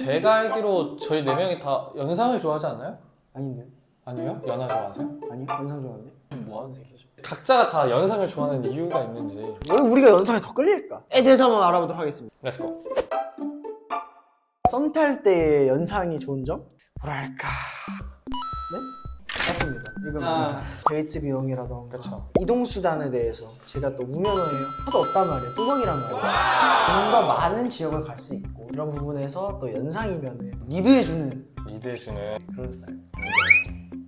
제가 알기로 저희 4명이 다 연상을 좋아하지 않나요? 아닌데? 아니요? 연하 좋아하세요? 아니 연상 좋아하는데? 뭐하는 새끼죠? 각자가 다 연상을 좋아하는 이유가 있는지. 왜 우리가 연상에 더 끌릴까?에 대해서 한번 알아보도록 하겠습니다. 렛츠고. 썸 탈 때 연상이 좋은 점? 뭐랄까... 네? 맞습니다. 이건 데이트 비용이라던가 그쵸. 이동수단에 대해서 제가 또 우면허예요. 하도 없단 말이에요. 뚜벅이란 말이에요. 좀 더 많은 지역을 갈 수 있고 이런 부분에서 또 연상이면은 리드해주는 리드해주는 그런 스타일.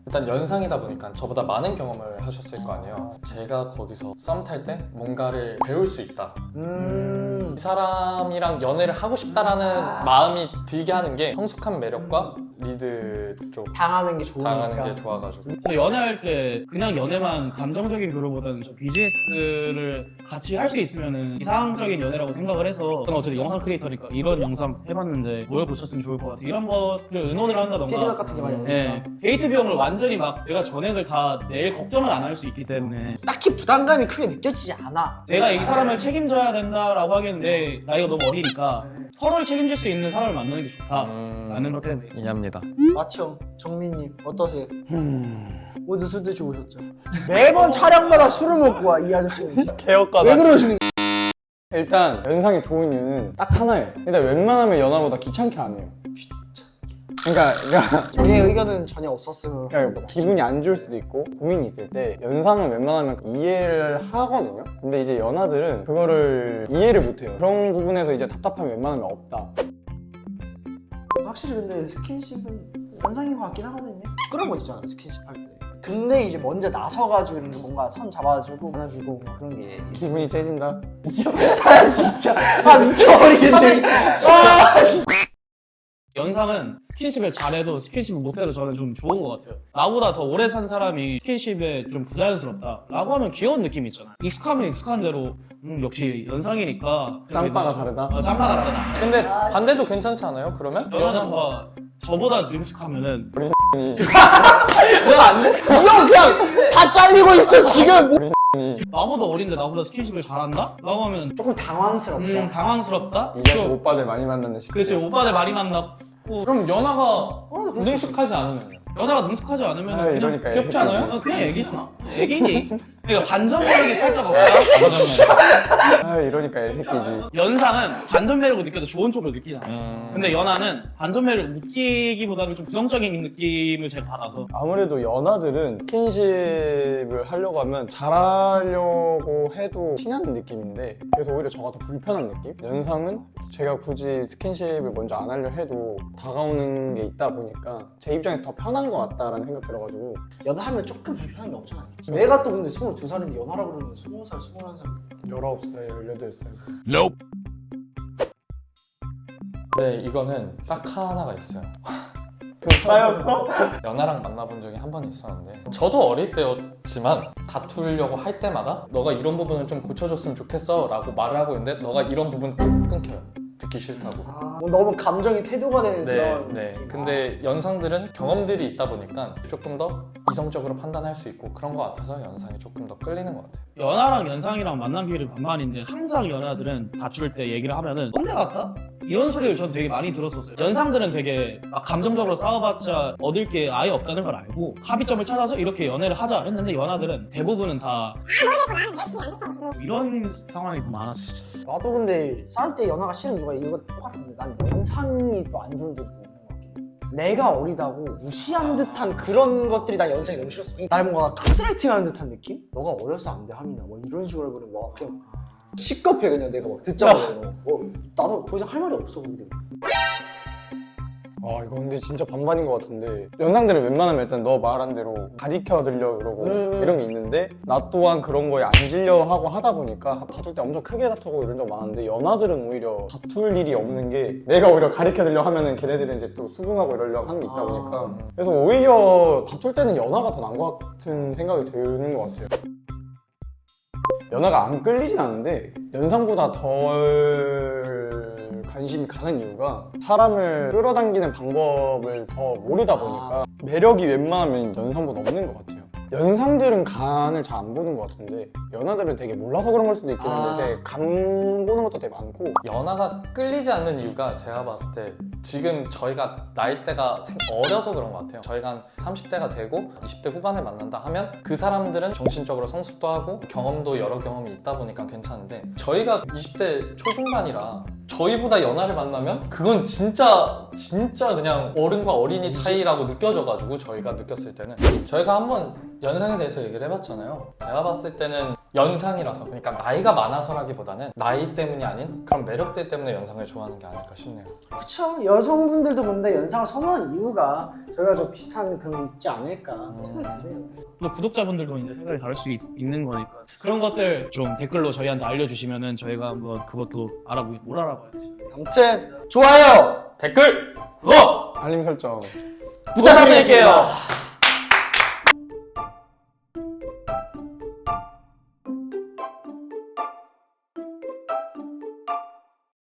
일단 연상이다 보니까 저보다 많은 경험을 하셨을 거 아니에요. 제가 거기서 썸 탈 때 뭔가를 배울 수 있다. 이 사람이랑 연애를 하고 싶다라는 마음이 들게 하는 게 성숙한 매력과 리드 쪽 당하는 게 좋으니까. 당하는 게 좋아가지고. 저 연애할 때 그냥 연애만 감정적인 교류보다는 저 비즈니스를 같이 할 수 있으면은 이상적인 연애라고 생각을 해서 저는 어쨌든 영상 크리에이터니까 이런 영상 해봤는데 뭘 보셨으면 좋을 것 같아요. 이런 것들 의논을 한다던가 피드백 같은 게 많이 오니까. 네, 데이트 비용을 완전히 막 내가 전액을 다 낼 걱정을 안 할 수 있기 때문에 딱히 부담감이 크게 느껴지지 않아. 내가 이 사람을 책임져야 된다라고 하겠는데 나이가 너무 어리니까 서로를 책임질 수 있는 사람을 만나는 게 좋다라는 것 때문에 이해합니다. 마치형, 정민님 어떠세요? 모두 술 드시고 오셨죠? 매번 촬영마다 술을 먹고 와 이 아저씨는. 개혁가다. 왜 그러시는 거예요? 일단 연상이 좋은 이유는 딱 하나예요. 일단 웬만하면 연하보다 귀찮게 안 해요. 그러니까 저의 의견은 전혀 없었으면 기분이 안 좋을 수도 있고 고민이 있을 때 연상은 웬만하면 이해를 하거든요. 근데 이제 연하들은 그거를 이해를 못 해요. 그런 부분에서 이제 답답함이 웬만하면 없다. 확실히 근데 스킨십은 연상인 것 같긴 하거든요. 끌어버리잖아요 스킨십 할 때. 근데 이제 먼저 나서가지고 이렇게 뭔가 손 잡아주고 안아주고 막 그런 게 기분이 째진다. 아 진짜 아 미쳐버리겠네. 아 진짜. 연상은 스킨십을 잘해도 스킨십을 못해도 저는 좀 좋은 것 같아요. 나보다 더 오래 산 사람이 스킨십에 좀 부자연스럽다 라고 하면 귀여운 느낌이 있잖아요. 익숙하면 익숙한 대로 역시 연상이니까 짬바가 다르다. 짬바가 다르다. 근데 반대도 괜찮지 않아요? 그러면? 연하가 저보다 능숙하면은 내가 안 돼? 이거 그냥 다 잘리고 있어 지금. 나보다 어린데 나보다 스킨십을 잘한다? 라고 하면 조금 당황스럽다. 당황스럽다? 이제 오빠들 많이 만나는 시간. 그렇지, 오빠들 많이 만났고 그럼 연하가 그럴 수 있어. 능숙하지 않으면? 연하가 능숙하지 않으면 아, 그냥 이러니까 귀엽지 애기지. 않아요? 그냥 애기잖아. 애기니. 그러니까 반전 매력이 살짝 없다. 반전 매력. 아 이러니까 애새끼지. 연상은 반전 매력을 느껴도 좋은 쪽으로 느끼잖아. 근데 연하는 반전 매력을 느끼기보다는 좀 부정적인 느낌을 제가 받아서 아무래도 연하들은 스킨십을 하려고 하면 잘하려고 해도 티나는 느낌인데 그래서 오히려 저가 더 불편한 느낌? 연상은 제가 굳이 스킨십을 먼저 안 하려 해도 다가오는 게 있다 보니까 제 입장에서 더 편한 것 같다라는 생각 들어가지고 연하면 조금 불편한 게 없잖아. 내가 또 근데 22살인데 연하라고 그러면 20살, 21살 19살, 18살 네, 이거는 딱 하나가 있어요. 나였어? 연하랑 만나본 적이 한 번 있었는데 저도 어릴 때였지만 다투려고 할 때마다 너가 이런 부분을 좀 고쳐줬으면 좋겠어 라고 말을 하고 있는데 너가 이런 부분 뚝 끊겨요. 듣기 싫다고. 뭐 너무 감정이 태도가 되는 네, 그런 네. 근데 연상들은 경험들이 있다 보니까 조금 더 이성적으로 판단할 수 있고 그런 것 같아서 연상이 조금 더 끌리는 것 같아요. 연하랑 연상이랑 만난 비율이 반반인데 항상 연하들은 다툴 때 얘기를 하면은 꼰대 같다? 이런 소리를 전 되게 많이 들었었어요. 연상들은 되게 막 감정적으로 싸워봤자 얻을 게 아예 없다는 걸 알고 합의점을 찾아서 이렇게 연애를 하자 했는데 연하들은 대부분은 다 이런 상황이 많았어. 나도 근데 싸울 때 연하가 싫은 이유가 이거 똑같은데 난 연상이 또 안 좋은 점도 있는 것 같긴 해. 내가 어리다고 무시한 듯한 그런 것들이 난 연상이 너무 싫었어. 날 뭔가 가스라이팅하는 듯한 느낌? 너가 어려서 안 돼 하민아 뭐 이런 식으로 해버리면 막 그냥 시겁해 그냥 내가 막 듣자마자 나도 더 이상 할 말이 없어 근데. 아 이거 근데 진짜 반반인 것 같은데 연상들은 웬만하면 일단 너 말한 대로 가리켜 들려 그러고 이런 게 있는데 나 또한 그런 거에 안 질려 하고 하다 보니까 다툴 때 엄청 크게 다투고 이런 적 많은데 연하들은 오히려 다툴 일이 없는 게 내가 오히려 가리켜 들려 하면은 걔네들은 이제 또 수긍하고 이러려고 하는 게 있다 보니까 그래서 오히려 다툴 때는 연하가 더 나은 것 같은 생각이 드는 것 같아요. 연하가 안 끌리진 않은데 연상보다 덜 관심이 가는 이유가 사람을 끌어당기는 방법을 더 모르다 보니까 매력이 웬만하면 연상보다 없는 것 같아요. 연상들은 간을 잘 안 보는 것 같은데 연하들은 되게 몰라서 그런 걸 수도 있겠는데 되게 간 보는 것도 되게 많고. 연하가 끌리지 않는 이유가 제가 봤을 때 지금 저희가 나이대가 어려서 그런 것 같아요. 저희가 한 30대가 되고 20대 후반에 만난다 하면 그 사람들은 정신적으로 성숙도 하고 경험도 여러 경험이 있다 보니까 괜찮은데 저희가 20대 초중반이라 저희보다 연하를 만나면 그건 진짜 그냥 어른과 어린이 차이라고 느껴져가지고 저희가 느꼈을 때는 저희가 한번 연상에 대해서 얘기를 해봤잖아요. 제가 봤을 때는 연상이라서 그러니까 나이가 많아서라기보다는 나이 때문이 아닌 그런 매력들 때문에 연상을 좋아하는 게 아닐까 싶네요. 그쵸. 여성분들도 근데 연상을 선호하는 이유가 저희가 좀 비슷한 그런 게 있지 않을까 생각이 드네요. 또 구독자분들도 이제 생각이 다를 수 있는 거니까 그런 것들 좀 댓글로 저희한테 알려주시면은 저희가 한번 그것도 알아보기 뭘 알아봐야지. 아무튼 좋아요, 댓글 구독 알림 설정 부탁드릴게요.